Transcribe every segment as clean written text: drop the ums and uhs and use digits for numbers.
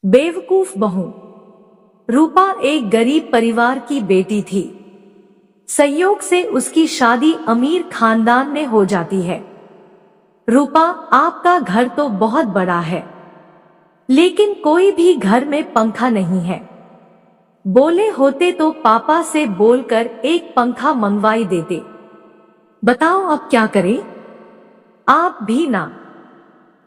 बेवकूफ बहू। रूपा एक गरीब परिवार की बेटी थी। संयोग से उसकी शादी अमीर खानदान में हो जाती है। रूपा, आपका घर तो बहुत बड़ा है, लेकिन कोई भी घर में पंखा नहीं है। बोले होते तो पापा से बोलकर एक पंखा मंगवाई देते। बताओ अब क्या करें? आप भी ना।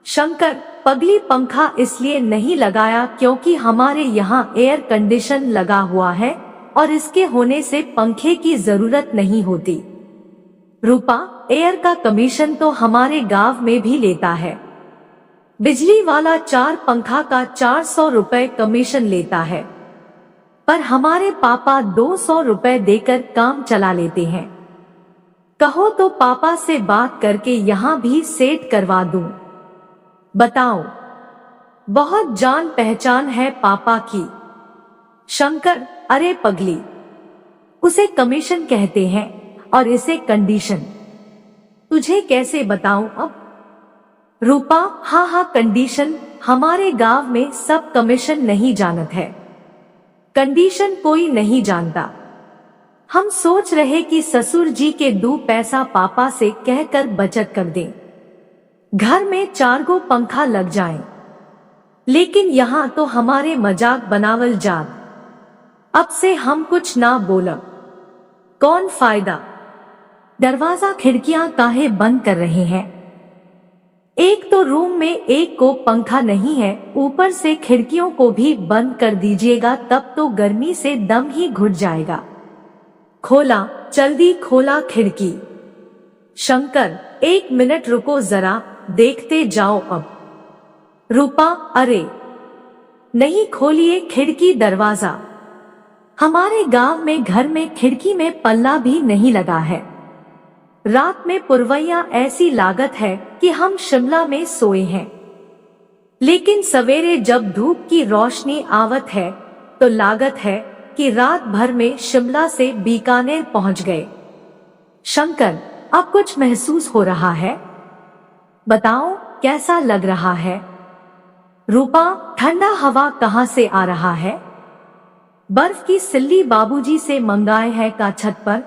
शंकर, पगली, पंखा इसलिए नहीं लगाया क्योंकि हमारे यहाँ एयर कंडीशन लगा हुआ है और इसके होने से पंखे की जरूरत नहीं होती। रूपा, एयर का कमीशन तो हमारे गांव में भी लेता है। बिजली वाला 4 पंखा का 400 रुपए कमीशन लेता है, पर हमारे पापा 200 रुपए देकर काम चला लेते हैं। कहो तो पापा से बात करके यहाँ भी सेट करवा दूं। बताओ, बहुत जान पहचान है पापा की। शंकर, अरे पगली, उसे कमीशन कहते हैं और इसे कंडीशन। तुझे कैसे बताऊं अब? रूपा, हाँ, कंडीशन। हमारे गांव में सब कमीशन नहीं जानत है, कंडीशन कोई नहीं जानता। हम सोच रहे कि ससुर जी के 2 पैसा पापा से कहकर बचत कर दें, घर में 4 गो पंखा लग जाएं। लेकिन यहाँ तो हमारे मजाक बनावल जात। अब से हम कुछ ना बोलब, कौन फायदा। दरवाजा खिड़कियां काहे बंद कर रहे हैं? एक तो रूम में एक को पंखा नहीं है, ऊपर से खिड़कियों को भी बंद कर दीजिएगा, तब तो गर्मी से दम ही घुट जाएगा। खोला, जल्दी खोला खिड़की। शंकर, 1 मिनट रुको जरा, देखते जाओ अब। रूपा, अरे नहीं, खोलिए खिड़की दरवाजा। हमारे गांव में घर में खिड़की में पल्ला भी नहीं लगा है। रात में पुरवैया ऐसी लागत है कि हम शिमला में सोए हैं, लेकिन सवेरे जब धूप की रोशनी आवत है तो लागत है कि रात भर में शिमला से बीकानेर पहुंच गए। शंकर, अब कुछ महसूस हो रहा है? बताओ कैसा लग रहा है? रूपा, ठंडा हवा कहाँ से आ रहा है? बर्फ की सिल्ली बाबूजी से मंगाए है का छत पर।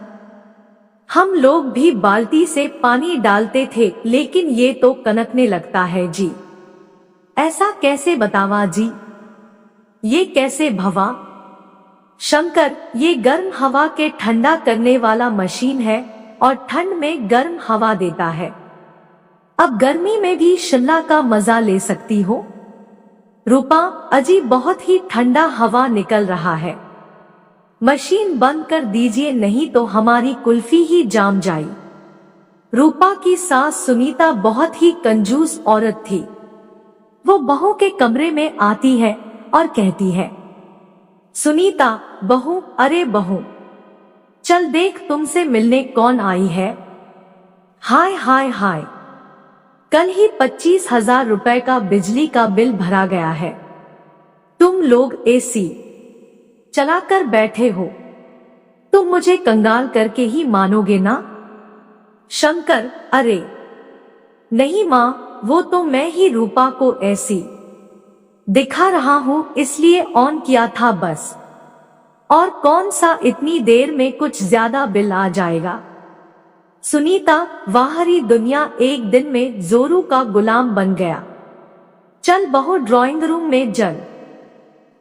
हम लोग भी बाल्टी से पानी डालते थे, लेकिन ये तो कनकने लगता है जी। ऐसा कैसे बतावा जी? ये कैसे भवा? शंकर, ये गर्म हवा के ठंडा करने वाला मशीन है और ठंड में गर्म हवा देता है। अब गर्मी में भी शिमला का मजा ले सकती हो। रूपा, अजी बहुत ही ठंडा हवा निकल रहा है, मशीन बंद कर दीजिए नहीं तो हमारी कुल्फी ही जाम जाई। रूपा की सास सुनीता बहुत ही कंजूस औरत थी। वो बहू के कमरे में आती है और कहती है, सुनीता बहू, अरे बहू चल देख तुमसे मिलने कौन आई है। हाय हाय हाय, कल ही 25,000 रुपए का बिजली का बिल भरा गया है। तुम लोग एसी चलाकर बैठे हो, तुम मुझे कंगाल करके ही मानोगे ना? शंकर, अरे नहीं माँ, वो तो मैं ही रूपा को ऐसी दिखा रहा हूँ इसलिए ऑन किया था बस। और कौन सा इतनी देर में कुछ ज्यादा बिल आ जाएगा। सुनीता, बाहरी दुनिया एक दिन में जोरू का गुलाम बन गया। चल बहू ड्राइंग रूम में जल,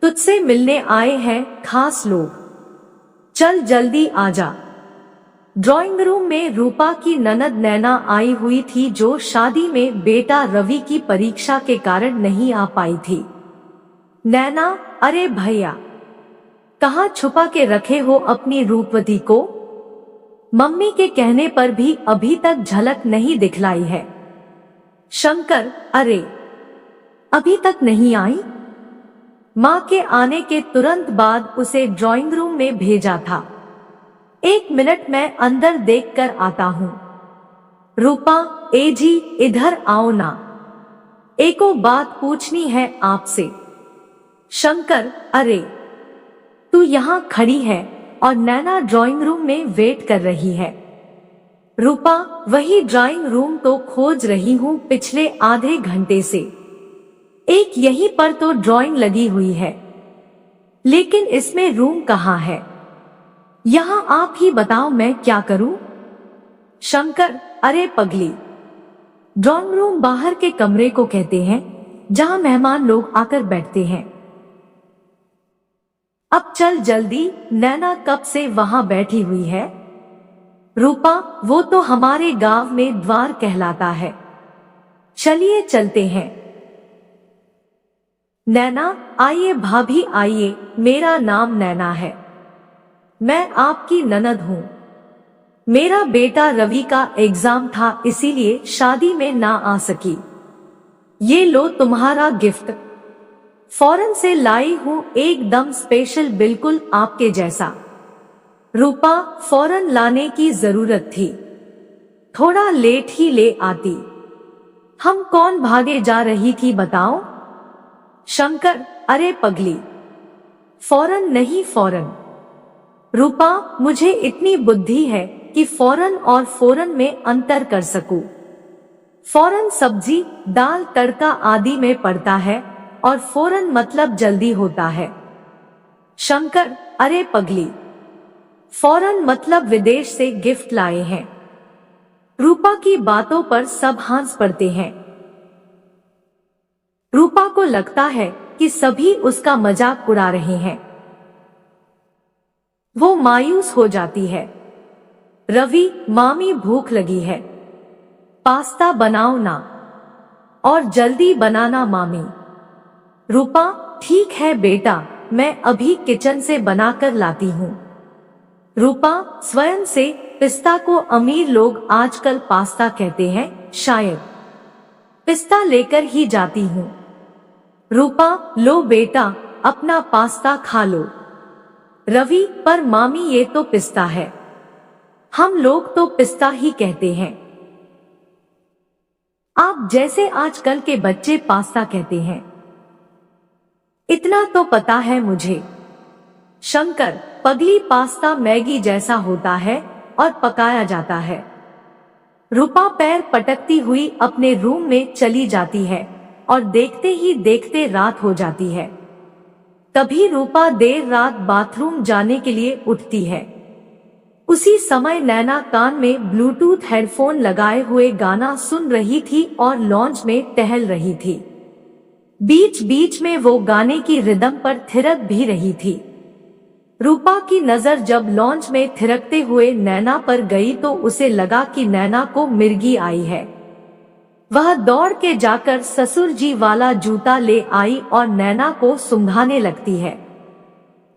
तुझसे मिलने आए हैं खास लोग, चल जल्दी आजा। ड्राइंग रूम में रूपा की ननद नैना आई हुई थी, जो शादी में बेटा रवि की परीक्षा के कारण नहीं आ पाई थी। नैना, अरे भैया, कहाँ छुपा के रखे हो अपनी रूपवती को? मम्मी के कहने पर भी अभी तक झलक नहीं दिखलाई है। शंकर, अरे अभी तक नहीं आई? माँ के आने के तुरंत बाद उसे ड्राइंग रूम में भेजा था। 1 मिनट मैं अंदर देख कर आता हूँ। रूपा, ए जी इधर आओ ना, एको बात पूछनी है आपसे। शंकर, अरे तू यहाँ खड़ी है और नैना ड्राइंग रूम में वेट कर रही है। रूपा, वही ड्राइंग रूम तो खोज रही हूँ पिछले आधे घंटे से। एक यहीं पर तो ड्राइंग लगी हुई है, लेकिन इसमें रूम कहाँ है? यहाँ आप ही बताओ, मैं क्या करूं? शंकर, अरे पगली, ड्राइंग रूम बाहर के कमरे को कहते हैं जहां मेहमान लोग आकर बैठते हैं। अब चल जल्दी, नैना कब से वहां बैठी हुई है। रूपा, वो तो हमारे गांव में द्वार कहलाता है, चलिए चलते हैं। नैना, आइए भाभी आइए, मेरा नाम नैना है, मैं आपकी ननद हूं। मेरा बेटा रवि का एग्जाम था, इसीलिए शादी में ना आ सकी। ये लो तुम्हारा गिफ्ट, फॉरेन से लाई हूं, एकदम स्पेशल, बिल्कुल आपके जैसा। रूपा, फौरन लाने की जरूरत थी, थोड़ा लेट ही ले आती। हम कौन भागे जा रही थी बताओ। शंकर, अरे पगली, फौरन नहीं फौरन। रूपा, मुझे इतनी बुद्धि है कि फौरन और फौरन में अंतर कर सकूं। फौरन सब्जी, दाल, तड़का आदि में पड़ता है और फौरन मतलब जल्दी होता है। शंकर, अरे पगली, फौरन मतलब विदेश से गिफ्ट लाए हैं। रूपा की बातों पर सब हंस पड़ते हैं। रूपा को लगता है कि सभी उसका मजाक उड़ा रहे हैं। वो मायूस हो जाती है। रवि, मामी भूख लगी है, पास्ता बनाओ ना, और जल्दी बनाना मामी। रूपा, ठीक है बेटा, मैं अभी किचन से बनाकर लाती हूँ। रूपा स्वयं से, पिस्ता को अमीर लोग आजकल पास्ता कहते हैं, शायद पिस्ता लेकर ही जाती हूँ। रूपा, लो बेटा, अपना पास्ता खा लो। रवि, पर मामी ये तो पिस्ता है, हम लोग तो पिस्ता ही कहते हैं। आप जैसे आजकल के बच्चे पास्ता कहते हैं, इतना तो पता है मुझे। शंकर, पगली, पास्ता मैगी जैसा होता है और पकाया जाता है। रूपा पैर पटकती हुई अपने रूम में चली जाती है और देखते ही देखते रात हो जाती है। तभी रूपा देर रात बाथरूम जाने के लिए उठती है। उसी समय नैना कान में ब्लूटूथ हेडफोन लगाए हुए गाना सुन रही थी और लॉन्च में टहल रही थी। बीच बीच में वो गाने की रिदम पर थिरक भी रही थी। रूपा की नजर जब लॉन्च में थिरकते हुए नैना पर गई तो उसे लगा कि नैना को मिर्गी आई है। वह दौड़ के जाकर ससुर जी वाला जूता ले आई और नैना को सूंघाने लगती है।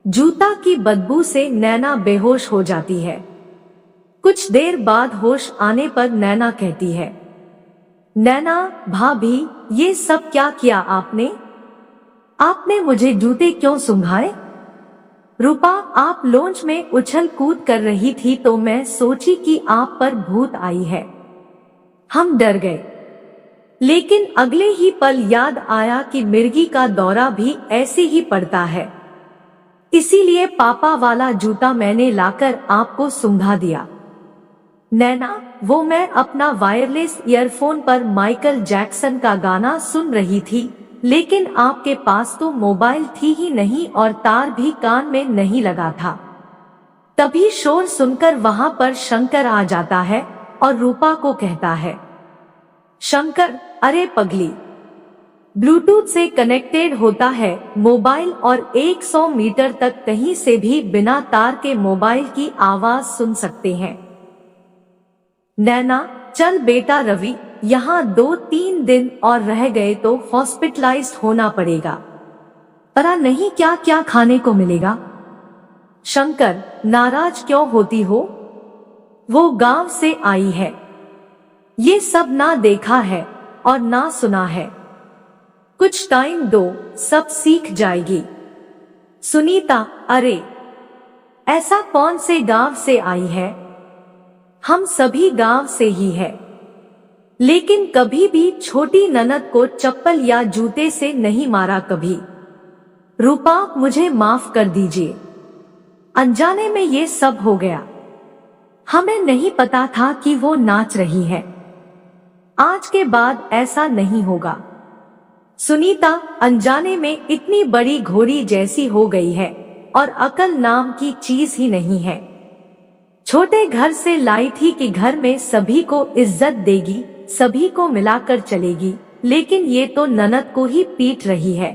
जूता की बदबू से नैना बेहोश हो जाती है। कुछ देर बाद होश आने पर नैना कहती है, नैना भाभी, ये सब क्या किया आपने? आपने मुझे जूते क्यों सूंघाए? रूपा, आप लॉन्च में उछल कूद कर रही थी तो मैं सोची कि आप पर भूत आई है। हम डर गए, लेकिन अगले ही पल याद आया कि मिर्गी का दौरा भी ऐसे ही पड़ता है, इसीलिए पापा वाला जूता मैंने लाकर आपको सूंघा दिया। नैना, वो मैं अपना वायरलेस ईयरफोन पर माइकल जैक्सन का गाना सुन रही थी, लेकिन आपके पास तो मोबाइल थी ही नहीं और तार भी कान में नहीं लगा था। तभी शोर सुनकर वहां पर शंकर आ जाता है और रूपा को कहता है, शंकर, अरे पगली, ब्लूटूथ से कनेक्टेड होता है मोबाइल और 100 मीटर तक कहीं से भी बिना तार के मोबाइल की आवाज सुन सकते हैं। नैना, चल बेटा, रवि यहाँ 2-3 दिन और रह गए तो हॉस्पिटलाइज्ड होना पड़ेगा, पता नहीं क्या क्या खाने को मिलेगा। शंकर, नाराज क्यों होती हो? वो गांव से आई है, ये सब ना देखा है और ना सुना है, कुछ टाइम दो, सब सीख जाएगी। सुनीता, अरे ऐसा कौन से गांव से आई है? हम सभी गांव से ही है, लेकिन कभी भी छोटी ननद को चप्पल या जूते से नहीं मारा कभी। रूपा, मुझे माफ कर दीजिए, अनजाने में ये सब हो गया, हमें नहीं पता था कि वो नाच रही है। आज के बाद ऐसा नहीं होगा। सुनीता अनजाने में इतनी बड़ी घोड़ी जैसी हो गई है और अकल नाम की चीज ही नहीं है। छोटे घर से लाई थी कि घर में सभी को इज्जत देगी, सभी को मिलाकर चलेगी, लेकिन ये तो ननद को ही पीट रही है।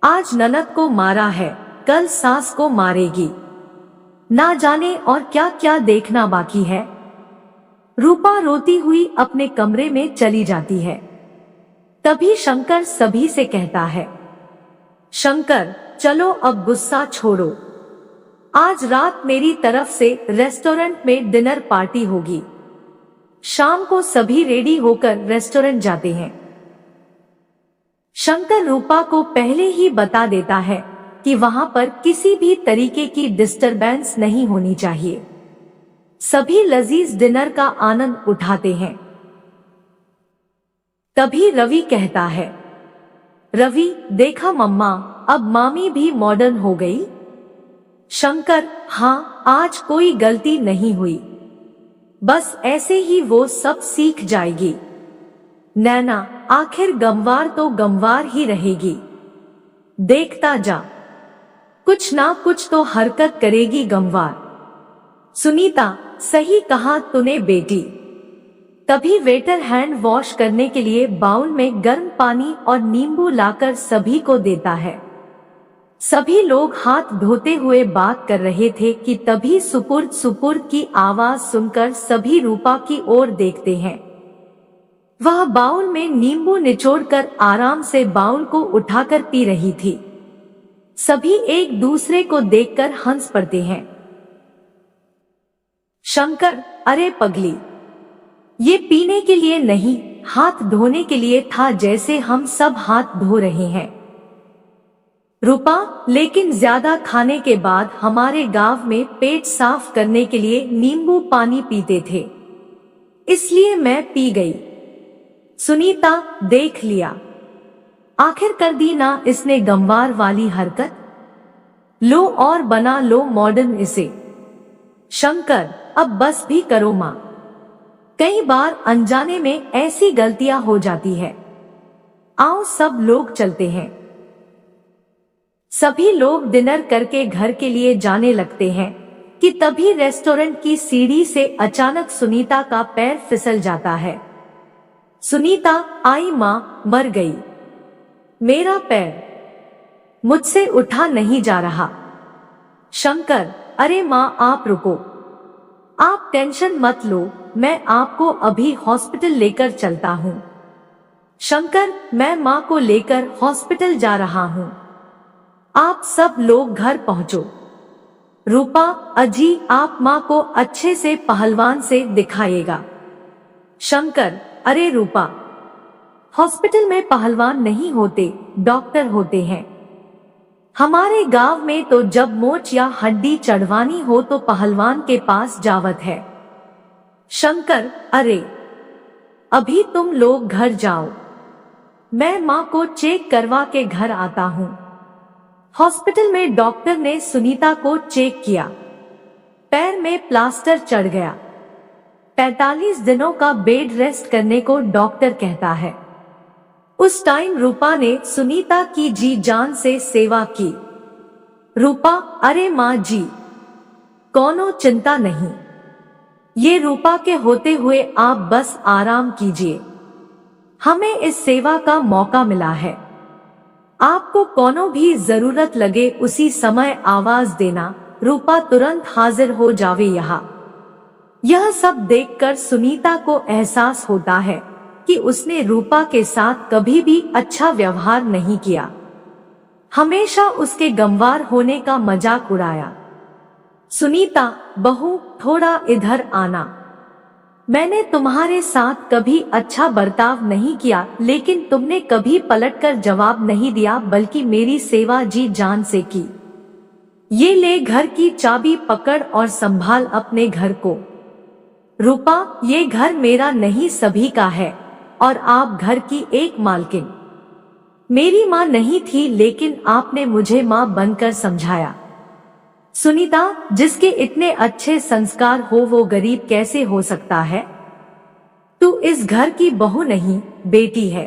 आज ननद को मारा है, कल सास को मारेगी। ना जाने और क्या क्या देखना बाकी है। रूपा रोती हुई अपने कमरे में चली जाती है। तभी शंकर सभी से कहता है, शंकर चलो अब गुस्सा छोड़ो, आज रात मेरी तरफ से रेस्टोरेंट में डिनर पार्टी होगी। शाम को सभी रेडी होकर रेस्टोरेंट जाते हैं। शंकर रूपा को पहले ही बता देता है कि वहां पर किसी भी तरीके की डिस्टरबेंस नहीं होनी चाहिए। सभी लजीज डिनर का आनंद उठाते हैं। तभी रवि कहता है, रवि देखा मम्मा, अब मामी भी मॉडर्न हो गई। शंकर, हाँ आज कोई गलती नहीं हुई, बस ऐसे ही वो सब सीख जाएगी। नैना, आखिर गंवार तो गंवार ही रहेगी, देखता जा, कुछ ना कुछ तो हरकत करेगी गंवार। सुनीता, सही कहा तूने बेटी। तभी वेटर हैंड वॉश करने के लिए बाउल में गर्म पानी और नींबू लाकर सभी को देता है। सभी लोग हाथ धोते हुए बात कर रहे थे कि तभी सुपुर्द सुपुर्द की आवाज सुनकर सभी रूपा की ओर देखते हैं। वह बाउल में नींबू निचोड़कर आराम से बाउल को उठाकर पी रही थी। सभी एक दूसरे को देखकर हंस पड़ते हैं। शंकर, अरे पगली, ये पीने के लिए नहीं, हाथ धोने के लिए था, जैसे हम सब हाथ धो रहे हैं। रूपा, लेकिन ज्यादा खाने के बाद हमारे गांव में पेट साफ करने के लिए नींबू पानी पीते थे, इसलिए मैं पी गई। सुनीता, देख लिया, आखिर कर दी ना इसने गंवार वाली हरकत। लो और बना लो मॉडर्न इसे। शंकर, अब बस भी करो माँ, कई बार अनजाने में ऐसी गलतियां हो जाती है। आओ सब लोग चलते हैं। सभी लोग डिनर करके घर के लिए जाने लगते हैं कि तभी रेस्टोरेंट की सीढ़ी से अचानक सुनीता का पैर फिसल जाता है। सुनीता, आई माँ, मर गई, मेरा पैर मुझसे उठा नहीं जा रहा। शंकर, अरे माँ आप रुको, आप टेंशन मत लो, मैं आपको अभी हॉस्पिटल लेकर चलता हूँ। शंकर, मैं माँ को लेकर हॉस्पिटल जा रहा हूँ, आप सब लोग घर पहुंचो। रूपा, अजी आप माँ को अच्छे से पहलवान से दिखाइएगा। शंकर, अरे रूपा, हॉस्पिटल में पहलवान नहीं होते, डॉक्टर होते हैं। हमारे गांव में तो जब मोच या हड्डी चढ़वानी हो तो पहलवान के पास जावत है। शंकर, अरे अभी तुम लोग घर जाओ, मैं माँ को चेक करवा के घर आता हूँ। हॉस्पिटल में डॉक्टर ने सुनीता को चेक किया, पैर में प्लास्टर चढ़ गया। 45 दिनों का बेड रेस्ट करने को डॉक्टर कहता है। उस टाइम रूपा ने सुनीता की जी जान से सेवा की। रूपा, अरे माँ जी, कोनो चिंता नहीं, ये रूपा के होते हुए आप बस आराम कीजिए, हमें इस सेवा का मौका मिला है। आपको कोनो भी जरूरत लगे उसी समय आवाज देना, रूपा तुरंत हाजिर हो जावे यहाँ। यह सब देखकर सुनीता को एहसास होता है कि उसने रूपा के साथ कभी भी अच्छा व्यवहार नहीं किया, हमेशा उसके गंवार होने का मजाक उड़ाया। सुनीता, बहू थोड़ा इधर आना, मैंने तुम्हारे साथ कभी अच्छा बर्ताव नहीं किया, लेकिन तुमने कभी पलटकर जवाब नहीं दिया, बल्कि मेरी सेवा जी जान से की। ये ले घर की चाबी पकड़ और संभाल अपने घर को। रूपा, ये घर मेरा नहीं सभी का है और आप घर की एक मालकिन। मेरी माँ नहीं थी, लेकिन आपने मुझे माँ बनकर समझाया। सुनीता, जिसके इतने अच्छे संस्कार हो वो गरीब कैसे हो सकता है? तू इस घर की बहू नहीं, बेटी है।